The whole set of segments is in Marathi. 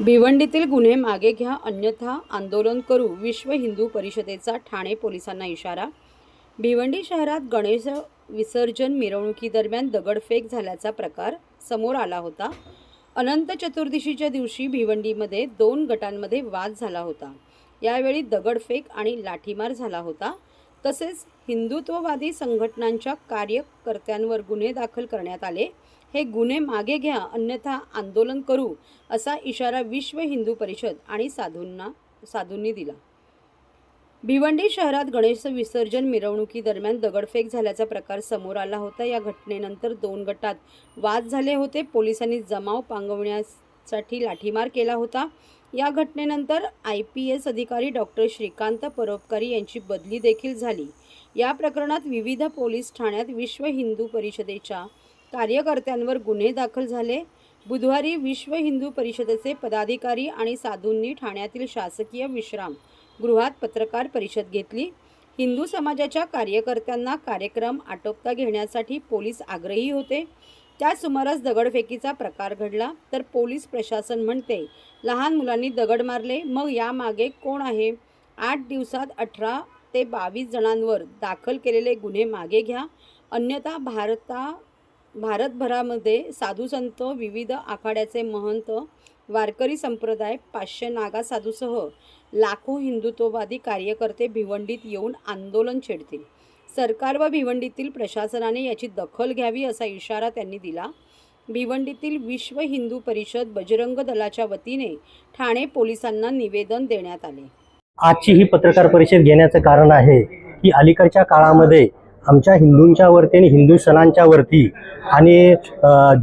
भिवंडीतील गुन्हे मागे घ्या अन्यथा आंदोलन करू, विश्व हिंदू परिषदेचा ठाणे पोलिसांना इशारा। भिवंडी शहरात गणेश विसर्जन मिरवणुकीदरम्यान दगडफेक झाल्याचा प्रकार समोर आला होता। अनंत चतुर्दशीच्या दिवशी भिवंडीमध्ये 2 गटांमध्ये वाद झाला होता। यावेळी दगडफेक आणि लाठीमार झाला होता। तसेच हिंदुत्ववादी संघटनांच्या कार्यकर्त्यांवर गुन्हे दाखल करण्यात आले। हे गुन्हे मागे घ्या अन्यथा आंदोलन करू असा इशारा विश्व हिंदू परिषद आणि साधूंनी दिला। भिवंडी शहरात गणेश विसर्जन मिरवणुकीदरम्यान दगडफेक झाल्याचा प्रकार समोर आला होता। या घटनेनंतर 2 गटात वाद झाले होते। पोलिसांनी जमाव पांगवण्यासाठी लाठीमार केला होता। या घटनेनंतर IPS अधिकारी डॉक्टर श्रीकांत परोपकारी यांची बदली देखील झाली। या प्रकरणात विविध पोलीस ठाण्यात विश्व हिंदू परिषदेच्या कार्यकर्त्यांवर गुन्हे दाखल झाले। बुधवारी विश्व हिंदू परिषदेचे पदाधिकारी आणि साधूंनी ठाण्यातील शासकीय विश्राम गृहात पत्रकार परिषद घेतली। हिंदू समाजाच्या कार्यकर्त्यांना कार्यक्रम आटोपता घेण्यासाठी पोलीस आग्रही होते। त्या सुमारास दगडफेकीचा प्रकार घडला। तर पोलीस प्रशासन म्हणते लहान मुलांनी दगड मारले। मग यामागे कोण आहे? 8 दिवसात 18 ते 22 जणांवर दाखल केलेले गुन्हे मागे घ्या अन्यथा भारतभरामध्ये साधू संत, विविध आखाड्याचे महंत, वारकरी संप्रदाय, 500 नागा साधूसह लाखो हिंदुत्ववादी कार्यकर्ते भिवंडीत येऊन आंदोलन छेडतील। सरकार व भिवंडीतील प्रशासनाने याची दखल घ्यावी असा इशारा त्यांनी दिला। भिवंडीतील विश्व हिंदू परिषद बजरंग दलाच्या वतीने ठाणे पोलिसांना निवेदन देण्यात आले। आजची ही पत्रकार परिषद घेण्याचं कारण आहे की अलीकडच्या काळामध्ये आमच्या हिंदूंच्या वरती आणि हिंदू सणांच्या वरती आणि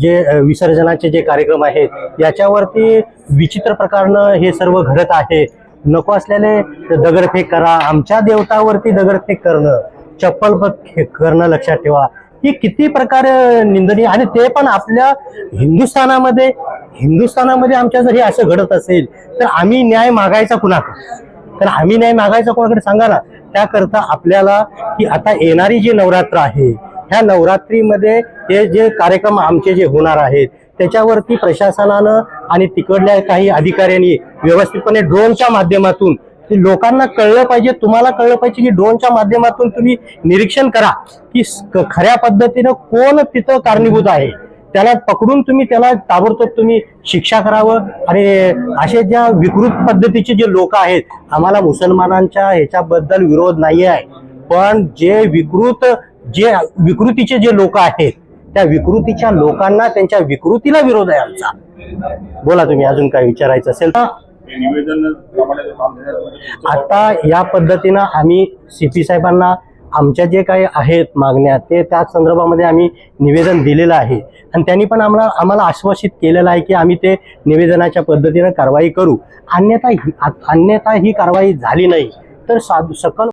जे विसर्जनाचे जे कार्यक्रम आहेत याच्यावरती विचित्र प्रकारनं हे सर्व घडत आहे। नको असलेले दगडफेक करा, आमच्या देवतावरती दगडफेक करणं, चप्पल करणं लक्षात ठेवा, ही किती प्रकार निंदनीय आणि ते पण आपल्या हिंदुस्थानामध्ये आमच्या जर हे असं घडत असेल तर आम्ही न्याय मागायचा कुणाकडे? तर आम्ही न्याय मागायचा कोणाकडे सांगा ना। त्याकरता आपल्याला की आता येणारी जी नवरात्र आहे ह्या नवरात्रीमध्ये हे जे कार्यक्रम आमचे जे होणार आहेत त्याच्यावरती प्रशासनानं आणि तिकडल्या काही अधिकाऱ्यांनी व्यवस्थितपणे ड्रोनच्या माध्यमातून लोकांना कळलं पाहिजे, तुम्हाला कळलं पाहिजे की ड्रोनच्या माध्यमातून तुम्ही निरीक्षण करा की खऱ्या पद्धतीनं कोण तिथं कारणीभूत आहे, त्याला पकडून तुम्ही त्याला ताबडतोब तुम्ही शिक्षा करावं। आणि असे ज्या विकृत पद्धतीचे जे लोक आहेत, आम्हाला मुसलमानांच्या ह्याच्याबद्दल विरोध नाही आहे, पण जे विकृतीचे जे लोक आहेत त्या विकृतीच्या लोकांना त्यांच्या विकृतीला विरोध आहे आमचा। बोला तुम्ही अजून काय विचारायचं असेल तर। आता या पद्धतीनं आम्ही CP साहेबांना आमच्या जे काही आहेत मागण्या ते त्या संदर्भामध्ये आम्ही निवेदन दिलेलं आहे आणि त्यांनी पण आम्हाला आश्वासित केलेलं आहे की आम्ही ते निवेदनाच्या पद्धतीनं कारवाई करू। अन्यथा ही कारवाई झाली नाही तर सकल